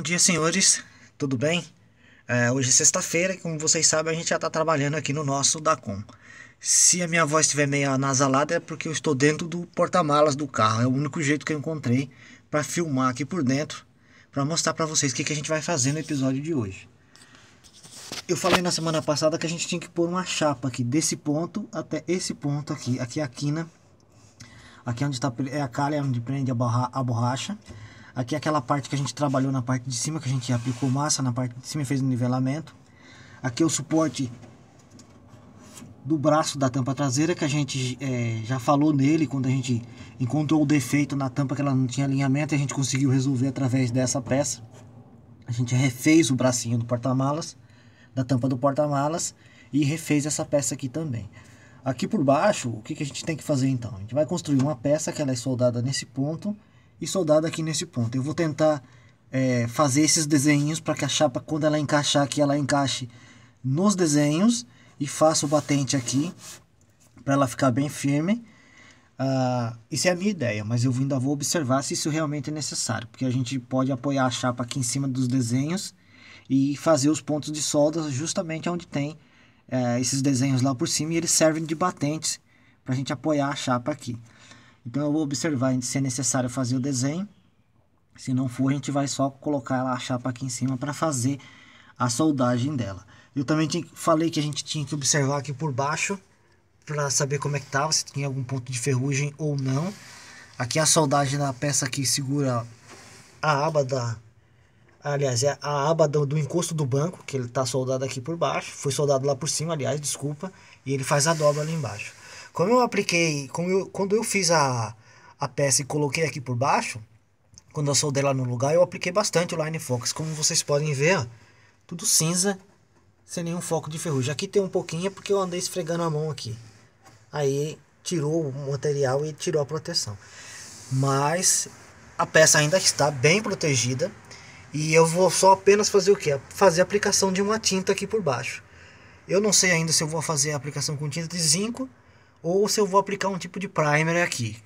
dia, senhores, tudo bem? Hoje é sexta-feira e, como vocês sabem, a gente já está trabalhando aqui no nosso Dacom. Se a minha voz estiver meio anasalada é porque eu estou dentro do porta-malas do carro. É o único jeito que eu encontrei para filmar aqui por dentro, para mostrar para vocês o que a gente vai fazer no episódio de hoje. Eu falei na semana passada que a gente tinha que pôr uma chapa aqui desse ponto até esse ponto aqui. Aqui é a quina. Aqui é onde está a calha, onde prende a borracha. Aqui é aquela parte que a gente trabalhou na parte de cima, que a gente aplicou massa na parte de cima e fez o nivelamento. Aqui é o suporte do braço da tampa traseira, que a gente já falou nele quando a gente encontrou o defeito na tampa, que ela não tinha alinhamento, e a gente conseguiu resolver através dessa peça. A gente refez o bracinho do porta-malas, da tampa do porta-malas, e refez essa peça aqui também. Aqui por baixo, o que a gente tem que fazer então? A gente vai construir uma peça que ela é soldada nesse ponto e soldada aqui nesse ponto. Eu vou tentar fazer esses desenhos para que a chapa, quando ela encaixar aqui, ela encaixe nos desenhos, e faça o batente aqui para ela ficar bem firme. Isso é a minha ideia, mas eu ainda vou observar se isso realmente é necessário, porque a gente pode apoiar a chapa aqui em cima dos desenhos e fazer os pontos de solda justamente onde tem esses desenhos lá por cima, e eles servem de batentes para a gente apoiar a chapa aqui. Então eu vou observar se é necessário fazer o desenho. Se não for, a gente vai só colocar a chapa aqui em cima para fazer a soldagem dela. Eu também falei que a gente tinha que observar aqui por baixo para saber como é que estava, se tinha algum ponto de ferrugem ou não. Aqui a soldagem da peça que segura a aba aliás, é a aba do encosto do banco, que ele está soldado aqui por baixo. Foi soldado lá por cima, aliás, desculpa. E ele faz a dobra ali embaixo. Quando eu fiz a peça e coloquei aqui por baixo, quando eu soldei lá no lugar, eu apliquei bastante o Line Fox. Como vocês podem ver, ó, tudo cinza, sem nenhum foco de ferrugem. Aqui tem um pouquinho porque eu andei esfregando a mão aqui. Aí tirou o material e tirou a proteção. Mas a peça ainda está bem protegida. E eu vou só apenas fazer o que? Fazer a aplicação de uma tinta aqui por baixo. Eu não sei ainda se eu vou fazer a aplicação com tinta de zinco ou se eu vou aplicar um tipo de primer aqui,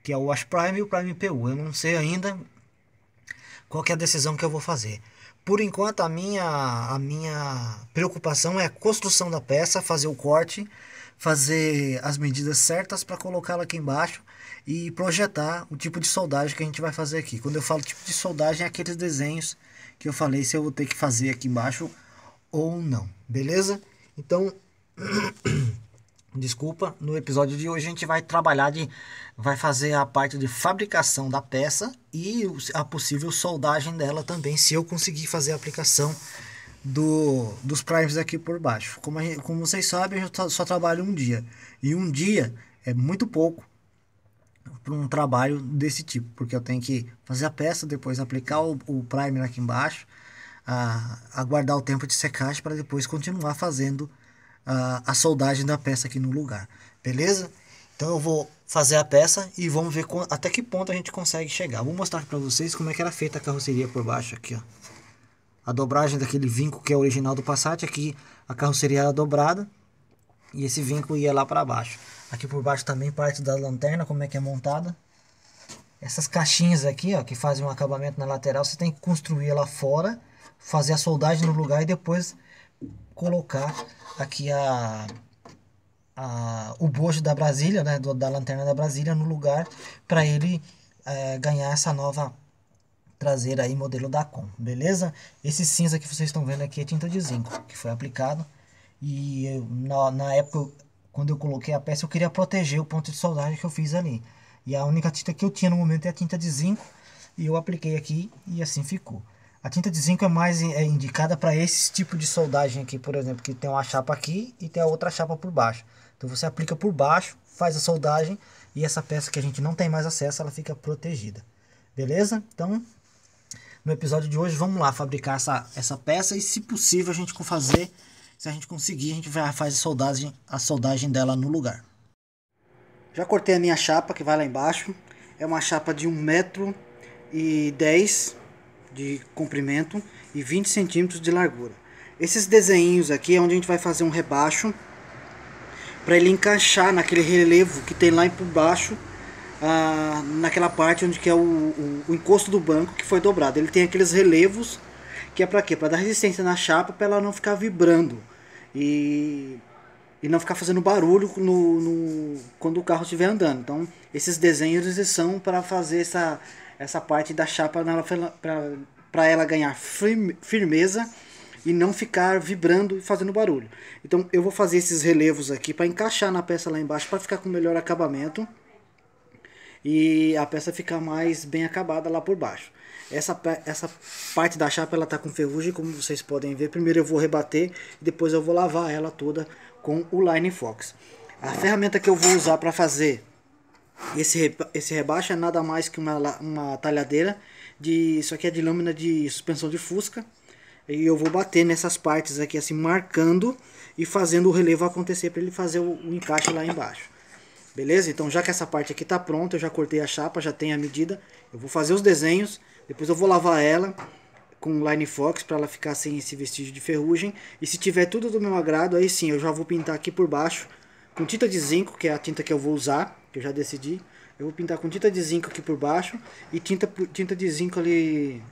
que é o Wash Prime e o Prime PU. Eu não sei ainda qual que é a decisão que eu vou fazer. Por enquanto a minha preocupação é a construção da peça, fazer o corte, fazer as medidas certas para colocá-la aqui embaixo e projetar o tipo de soldagem que a gente vai fazer aqui. Quando eu falo tipo de soldagem, é aqueles desenhos que eu falei se eu vou ter que fazer aqui embaixo ou não, beleza? Então, desculpa, no episódio de hoje a gente vai vai fazer a parte de fabricação da peça e a possível soldagem dela também, se eu conseguir fazer a aplicação dos primers aqui por baixo. Como vocês sabem, eu só trabalho um dia, e um dia é muito pouco para um trabalho desse tipo, porque eu tenho que fazer a peça, depois aplicar o primer aqui embaixo, aguardar o tempo de secagem para depois continuar fazendo a soldagem da peça aqui no lugar, beleza? Então eu vou fazer a peça e vamos ver até que ponto a gente consegue chegar. Vou mostrar para vocês como é que era feita a carroceria por baixo aqui, ó. A dobragem daquele vinco que é original do Passat. Aqui a carroceria era dobrada e esse vinco ia lá para baixo. Aqui por baixo também parte da lanterna, como é que é montada. Essas caixinhas aqui, ó, que fazem um acabamento na lateral, você tem que construir lá fora, fazer a soldagem no lugar e depois colocar aqui o bojo da Brasília, né, da lanterna da Brasília no lugar, para ele ganhar essa nova traseira aí, modelo Dacom, beleza? Esse cinza que vocês estão vendo aqui é tinta de zinco, que foi aplicado. E na época, quando eu coloquei a peça, eu queria proteger o ponto de soldagem que eu fiz ali. E a única tinta que eu tinha no momento é a tinta de zinco, e eu apliquei aqui e assim ficou. A tinta de zinco é mais indicada para esse tipo de soldagem aqui, por exemplo, que tem uma chapa aqui e tem a outra chapa por baixo. Então você aplica por baixo, faz a soldagem, e essa peça que a gente não tem mais acesso, ela fica protegida. Beleza? Então, no episódio de hoje, vamos lá fabricar essa peça, e se possível a gente se a gente conseguir, a gente vai fazer a soldagem dela no lugar. Já cortei a minha chapa que vai lá embaixo. É uma chapa de 1,10 m de comprimento e 20 centímetros de largura. Esses desenhos aqui é onde a gente vai fazer um rebaixo para ele encaixar naquele relevo que tem lá por baixo naquela parte onde que é o encosto do banco que foi dobrado. Ele tem aqueles relevos que é para quê? Para dar resistência na chapa para ela não ficar vibrando e, e não ficar fazendo barulho quando o carro estiver andando. Então esses desenhos eles são para fazer essa parte da chapa para ela ganhar firmeza e não ficar vibrando e fazendo barulho. Então eu vou fazer esses relevos aqui para encaixar na peça lá embaixo para ficar com melhor acabamento e a peça ficar mais bem acabada lá por baixo. Essa parte da chapa ela tá com ferrugem, como vocês podem ver. Primeiro eu vou rebater e depois eu vou lavar ela toda com o Line Fox. A ferramenta que eu vou usar para fazer esse rebaixo é nada mais que uma talhadeira. Isso aqui é de lâmina de suspensão de fusca. E eu vou bater nessas partes aqui assim, marcando e fazendo o relevo acontecer para ele fazer o encaixe lá embaixo. Beleza? Então já que essa parte aqui está pronta, eu já cortei a chapa, já tem a medida. Eu vou fazer os desenhos, depois eu vou lavar ela com Line Fox para ela ficar sem esse vestígio de ferrugem. E se tiver tudo do meu agrado, aí sim, eu já vou pintar aqui por baixo com tinta de zinco, que é a tinta que eu vou usar, que eu já decidi. Eu vou pintar com tinta de zinco aqui por baixo e tinta de zinco ali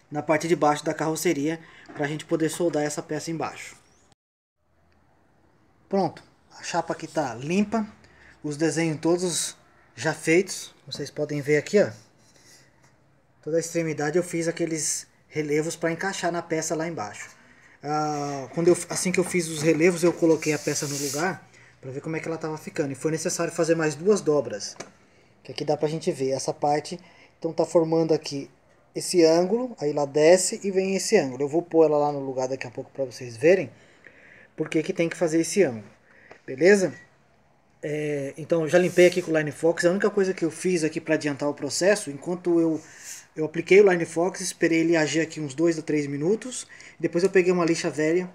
na parte de baixo da carroceria, para a gente poder soldar essa peça embaixo. Pronto, a chapa aqui está limpa, os desenhos todos já feitos, vocês podem ver aqui, ó. Toda a extremidade eu fiz aqueles relevos para encaixar na peça lá embaixo. Assim que eu fiz os relevos, eu coloquei a peça no lugar para ver como é que ela estava ficando. E foi necessário fazer mais duas dobras, que aqui dá para a gente ver essa parte. Então tá formando aqui esse ângulo, aí ela desce e vem esse ângulo. Eu vou pôr ela lá no lugar daqui a pouco para vocês verem porque que tem que fazer esse ângulo. Beleza? Então eu já limpei aqui com o Line Fox. A única coisa que eu fiz aqui para adiantar o processo, enquanto eu apliquei o Line Fox, esperei ele agir aqui uns 2 a 3 minutos. Depois eu peguei uma lixa velha,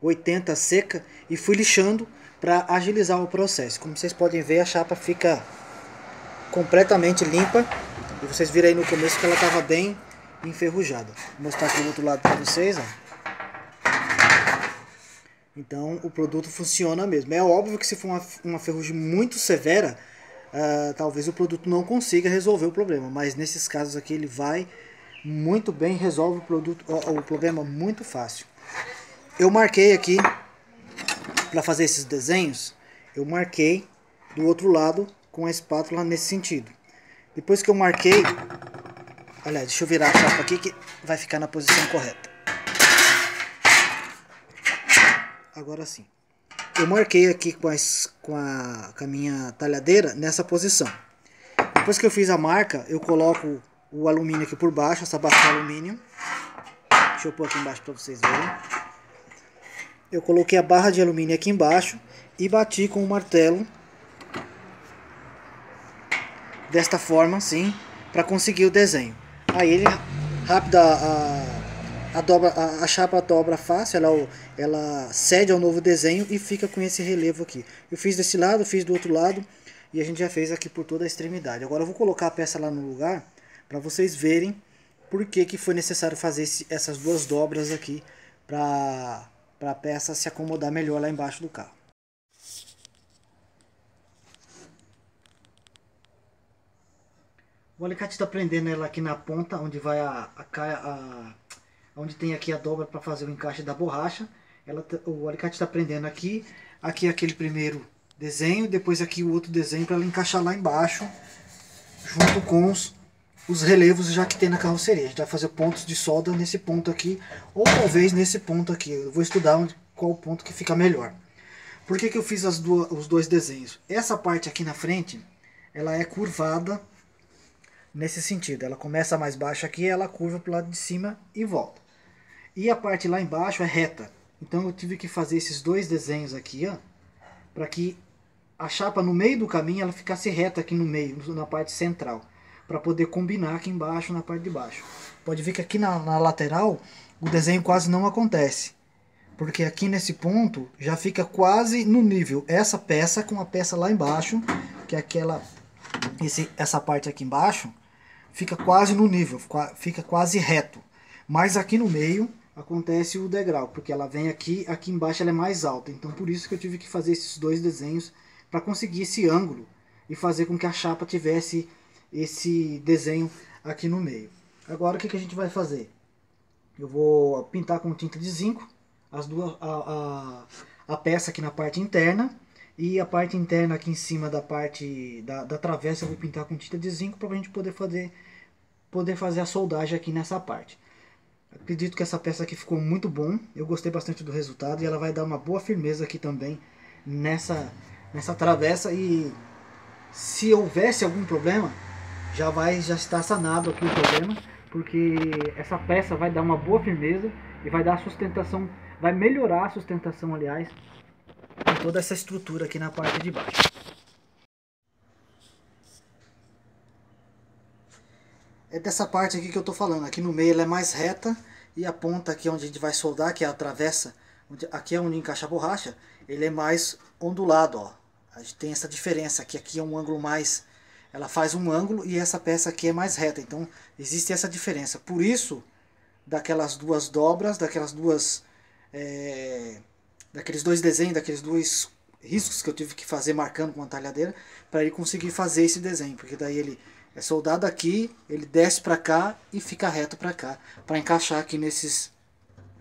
80 seca, e fui lixando para agilizar o processo. Como vocês podem ver, a chapa fica completamente limpa. E vocês viram aí no começo que ela estava bem enferrujada. Vou mostrar aqui do outro lado para vocês, ó. Então o produto funciona mesmo. É óbvio que se for uma ferrugem muito severa, talvez o produto não consiga resolver o problema. Mas nesses casos aqui ele vai muito bem, resolve o problema muito fácil. Eu marquei aqui, para fazer esses desenhos, eu marquei do outro lado com a espátula nesse sentido. Depois que eu marquei, aliás, deixa eu virar a chapa aqui que vai ficar na posição correta. Agora sim. Eu marquei aqui com a minha talhadeira nessa posição. Depois que eu fiz a marca, eu coloco o alumínio aqui por baixo, essa barra de alumínio. Deixa eu pôr aqui embaixo para vocês verem. Eu coloquei a barra de alumínio aqui embaixo e bati com o martelo. Desta forma, assim, para conseguir o desenho. Aí ele rápido a chapa dobra fácil, ela cede ao novo desenho e fica com esse relevo aqui. Eu fiz desse lado, fiz do outro lado e a gente já fez aqui por toda a extremidade. Agora eu vou colocar a peça lá no lugar para vocês verem por que foi necessário fazer essas duas dobras aqui para a peça se acomodar melhor lá embaixo do carro. O alicate está prendendo ela aqui na ponta, onde vai onde tem aqui a dobra para fazer o encaixe da borracha. O alicate está prendendo aqui aquele primeiro desenho, depois aqui o outro desenho para ela encaixar lá embaixo, junto com os relevos já que tem na carroceria. A gente vai fazer pontos de solda nesse ponto aqui, ou talvez nesse ponto aqui. Eu vou estudar qual o ponto que fica melhor. Por que eu fiz os dois desenhos? Essa parte aqui na frente, ela é curvada nesse sentido. Ela começa mais baixa aqui, ela curva para o lado de cima e volta. E a parte lá embaixo é reta. Então eu tive que fazer esses dois desenhos aqui, ó, para que a chapa no meio do caminho ela ficasse reta aqui no meio, na parte central, para poder combinar aqui embaixo na parte de baixo. Pode ver que aqui na lateral o desenho quase não acontece, porque aqui nesse ponto já fica quase no nível essa peça com a peça lá embaixo, que é essa parte aqui embaixo fica quase no nível, fica quase reto. Mas aqui no meio acontece o degrau, porque ela vem aqui embaixo ela é mais alta. Então por isso que eu tive que fazer esses dois desenhos para conseguir esse ângulo e fazer com que a chapa tivesse esse desenho aqui no meio. Agora o que a gente vai fazer? Eu vou pintar com tinta de zinco a peça aqui na parte interna, e a parte interna aqui em cima da parte da travessa eu vou pintar com tinta de zinco para a gente poder fazer a soldagem aqui nessa parte. Acredito que essa peça aqui ficou muito bom, eu gostei bastante do resultado e ela vai dar uma boa firmeza aqui também nessa travessa, e se houvesse algum problema, já está sanado aqui o problema, porque essa peça vai dar uma boa firmeza e vai dar sustentação, vai melhorar a sustentação, aliás, em toda essa estrutura aqui na parte de baixo. É dessa parte aqui que eu estou falando. Aqui no meio ela é mais reta, e a ponta aqui onde a gente vai soldar, que é a travessa, aqui é onde encaixa a borracha, ele é mais ondulado, ó. A gente tem essa diferença, que aqui é um ângulo mais, ela faz um ângulo, e essa peça aqui é mais reta, então existe essa diferença. Por isso, daquelas duas dobras, daqueles dois desenhos, daqueles dois riscos que eu tive que fazer marcando com a talhadeira, para ele conseguir fazer esse desenho, porque daí ele é soldado aqui, ele desce para cá e fica reto para cá, para encaixar aqui nesses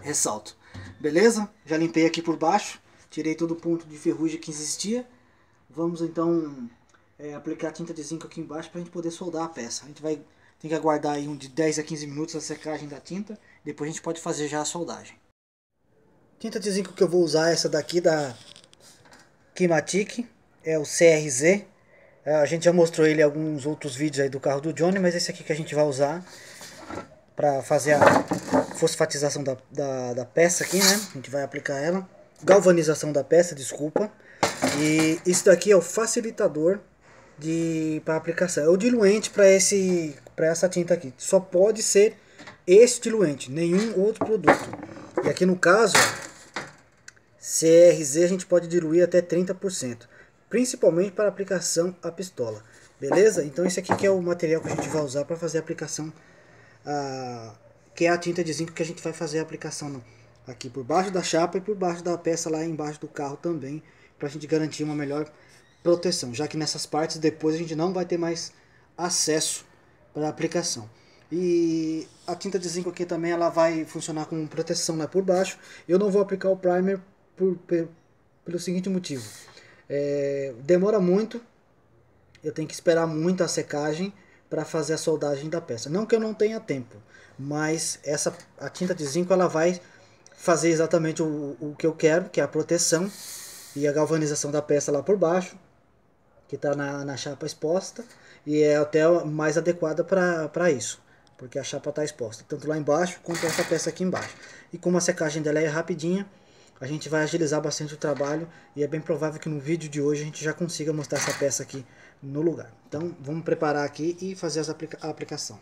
ressaltos. Beleza? Já limpei aqui por baixo, tirei todo o ponto de ferrugem que existia. Vamos então aplicar tinta de zinco aqui embaixo para a gente poder soldar a peça. A gente tem que aguardar aí de 10 a 15 minutos a secagem da tinta, depois a gente pode fazer já a soldagem. Tinta de zinco que eu vou usar é essa daqui da Kimatic, é o CRZ. A gente já mostrou ele em alguns outros vídeos aí do carro do Johnny, mas esse aqui que a gente vai usar para fazer a fosfatização da peça aqui, né? A gente vai aplicar ela. Galvanização da peça, desculpa. E isso daqui é o facilitador para aplicação. É o diluente para essa tinta aqui. Só pode ser esse diluente, nenhum outro produto. E aqui no caso, CRZ, a gente pode diluir até 30%. Principalmente para aplicação à pistola, beleza? Então esse aqui que é o material que a gente vai usar para fazer a aplicação, que é a tinta de zinco que a gente vai fazer a aplicação aqui por baixo da chapa e por baixo da peça lá embaixo do carro também, para a gente garantir uma melhor proteção, já que nessas partes depois a gente não vai ter mais acesso para a aplicação. E a tinta de zinco aqui também ela vai funcionar como proteção lá por baixo. Eu não vou aplicar o primer pelo seguinte motivo. Demora muito, eu tenho que esperar muito a secagem para fazer a soldagem da peça. Não que eu não tenha tempo, mas a tinta de zinco ela vai fazer exatamente o que eu quero, que é a proteção e a galvanização da peça lá por baixo, que está na chapa exposta, e é até mais adequada para isso, porque a chapa está exposta, tanto lá embaixo quanto essa peça aqui embaixo. E como a secagem dela é rapidinha, a gente vai agilizar bastante o trabalho, e é bem provável que no vídeo de hoje a gente já consiga mostrar essa peça aqui no lugar. Então vamos preparar aqui e fazer a aplicação.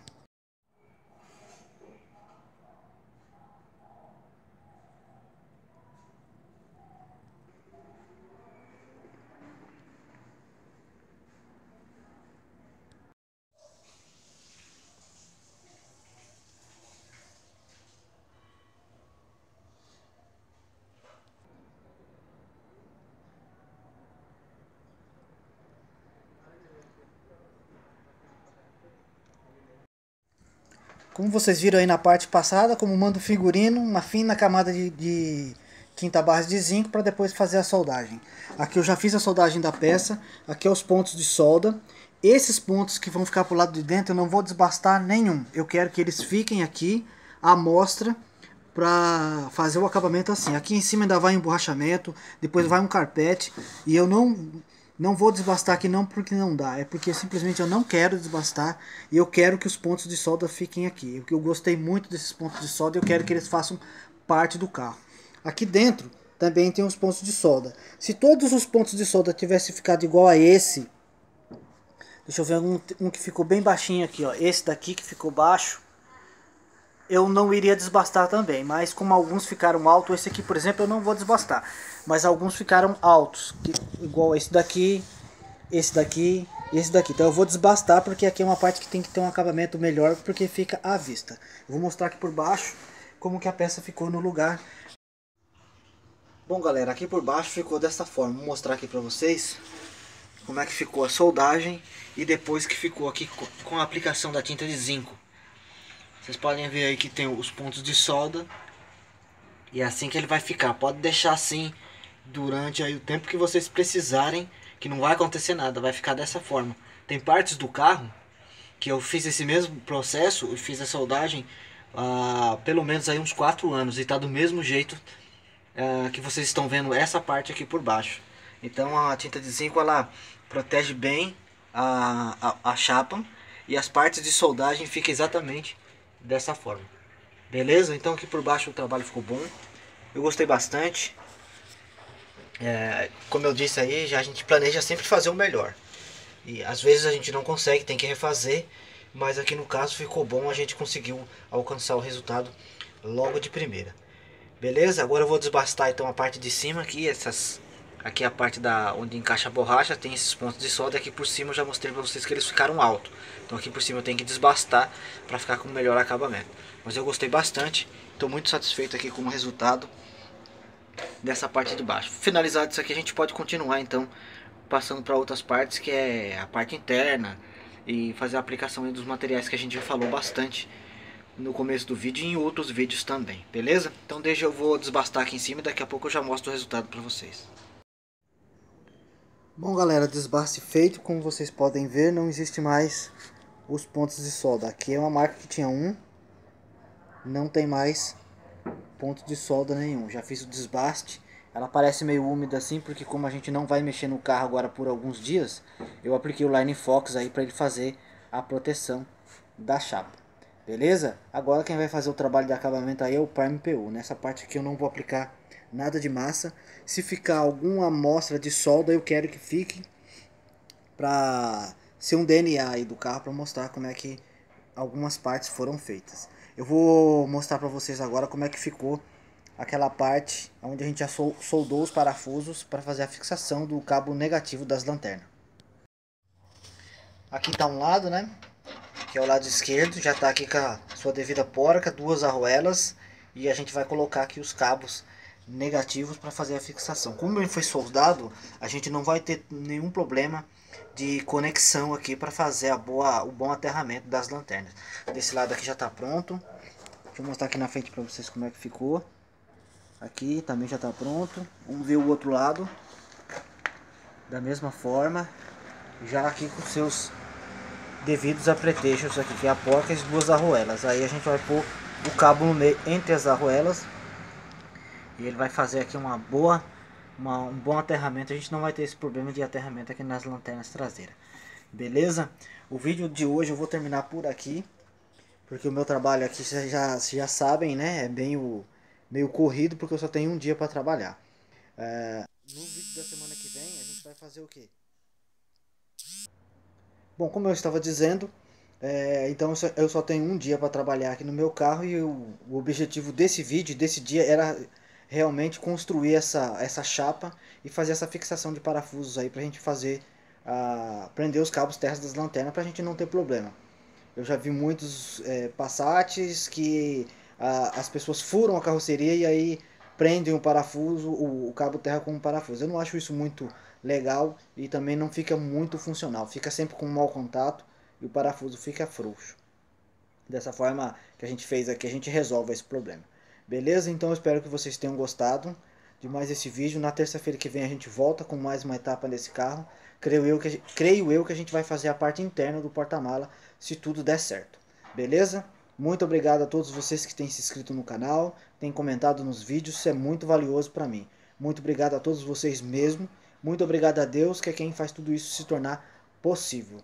Como vocês viram aí na parte passada, como manda o figurino, uma fina camada de tinta base de zinco para depois fazer a soldagem. Aqui eu já fiz a soldagem da peça, aqui é os pontos de solda. Esses pontos que vão ficar para o lado de dentro eu não vou desbastar nenhum. Eu quero que eles fiquem aqui à mostra para fazer o acabamento assim. Aqui em cima ainda vai um emborrachamento, depois vai um carpete, e eu não vou desbastar aqui não porque não dá, é porque simplesmente eu não quero desbastar, e eu quero que os pontos de solda fiquem aqui. Eu gostei muito desses pontos de solda e eu quero que eles façam parte do carro. Aqui dentro também tem os pontos de solda. Se todos os pontos de solda tivessem ficado igual a esse, deixa eu ver um que ficou bem baixinho aqui, ó. Esse daqui que ficou baixo, eu não iria desbastar também, mas como alguns ficaram altos, esse aqui por exemplo eu não vou desbastar, mas alguns ficaram altos, igual esse daqui e esse daqui, então eu vou desbastar porque aqui é uma parte que tem que ter um acabamento melhor, porque fica à vista. Eu vou mostrar aqui por baixo como que a peça ficou no lugar. Bom galera, aqui por baixo ficou dessa forma, vou mostrar aqui pra vocês. como é que ficou a soldagem e depois que ficou aqui com a aplicação da tinta de zinco. Vocês podem ver aí que tem os pontos de solda e é assim que ele vai ficar. Pode deixar assim durante aí o tempo que vocês precisarem, que não vai acontecer nada, vai ficar dessa forma. Tem partes do carro que eu fiz esse mesmo processo, eu fiz a soldagem há pelo menos aí uns 4 anos e tá do mesmo jeito que vocês estão vendo essa parte aqui por baixo. Então a tinta de zinco ela protege bem a chapa e as partes de soldagem ficam exatamente dessa forma. Beleza? Então aqui por baixo o trabalho ficou bom. Eu gostei bastante. Como eu disse aí, a gente planeja sempre fazer o melhor. E às vezes a gente não consegue, tem que refazer. Mas aqui no caso ficou bom, a gente conseguiu alcançar o resultado logo de primeira. Beleza? Agora eu vou desbastar então a parte de cima aqui, aqui é a parte onde encaixa a borracha, tem esses pontos de solda. Aqui por cima eu já mostrei para vocês que eles ficaram altos. Então aqui por cima eu tenho que desbastar para ficar com o melhor acabamento. Mas eu gostei bastante, estou muito satisfeito aqui com o resultado dessa parte de baixo. Finalizado isso aqui a gente pode continuar então passando para outras partes, que é a parte interna e fazer a aplicação dos materiais que a gente já falou bastante no começo do vídeo e em outros vídeos também, beleza? Então eu vou desbastar aqui em cima e daqui a pouco eu já mostro o resultado para vocês. Bom galera, desbaste feito, como vocês podem ver, não existe mais os pontos de solda. Aqui é uma marca que tinha não tem mais ponto de solda nenhum. Já fiz o desbaste, ela parece meio úmida assim, porque como a gente não vai mexer no carro agora por alguns dias, eu apliquei o Line Fox aí para ele fazer a proteção da chapa. Beleza? Agora quem vai fazer o trabalho de acabamento aí é o Prime PU. Nessa parte aqui eu não vou aplicar nada de massa. Se ficar alguma amostra de solda, eu quero que fique para ser um DNA aí do carro, para mostrar como é que algumas partes foram feitas. Eu vou mostrar para vocês agora como é que ficou aquela parte onde a gente já soldou os parafusos para fazer a fixação do cabo negativo das lanternas. Aqui está um lado, né? Que é o lado esquerdo, já está aqui com a sua devida porca, 2 arruelas, e a gente vai colocar aqui os cabos negativos para fazer a fixação. Como ele foi soldado, a gente não vai ter nenhum problema de conexão aqui para fazer o bom aterramento das lanternas. Desse lado aqui já está pronto. Deixa eu mostrar aqui na frente para vocês como é que ficou. Aqui também já está pronto. Vamos ver o outro lado. Da mesma forma, já aqui com seus devidos apetrechos aqui, que é a porca e as 2 arruelas. Aí a gente vai pôr o cabo no meio entre as arruelas e ele vai fazer aqui um bom aterramento. A gente não vai ter esse problema de aterramento aqui nas lanternas traseiras. Beleza? O vídeo de hoje eu vou terminar por aqui, porque o meu trabalho aqui vocês já sabem, né? É meio corrido, porque eu só tenho um dia para trabalhar. No vídeo da semana que vem a gente vai fazer o quê? Bom, como eu estava dizendo, então eu só tenho um dia para trabalhar aqui no meu carro, e o objetivo desse vídeo, desse dia, era realmente construir essa chapa e fazer essa fixação de parafusos aí para a gente prender os cabos terras das lanternas, para a gente não ter problema. Eu já vi muitos Passats que as pessoas furam a carroceria e aí prendem o parafuso, o cabo terra com um parafuso. Eu não acho isso muito legal e também não fica muito funcional. Fica sempre com um mau contato e o parafuso fica frouxo. Dessa forma que a gente fez aqui, a gente resolve esse problema. Beleza? Então eu espero que vocês tenham gostado de mais esse vídeo. Na terça-feira que vem a gente volta com mais uma etapa desse carro. Creio eu que a gente vai fazer a parte interna do porta-mala, se tudo der certo. Beleza? Muito obrigado a todos vocês que têm se inscrito no canal, têm comentado nos vídeos, isso é muito valioso para mim. Muito obrigado a todos vocês mesmo. Muito obrigado a Deus, que é quem faz tudo isso se tornar possível.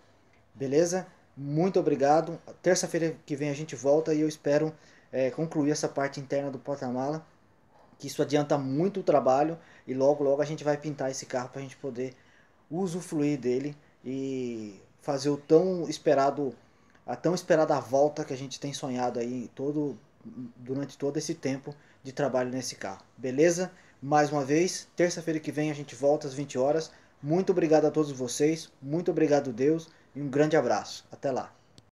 Beleza? Muito obrigado. Terça-feira que vem a gente volta e eu espero concluir essa parte interna do porta-mala, que isso adianta muito o trabalho, e logo logo a gente vai pintar esse carro para a gente poder usufruir dele e fazer a tão esperada volta que a gente tem sonhado aí durante todo esse tempo de trabalho nesse carro. Beleza? Mais uma vez, terça-feira que vem a gente volta às 20 horas. Muito obrigado a todos vocês, muito obrigado Deus, e um grande abraço. Até lá.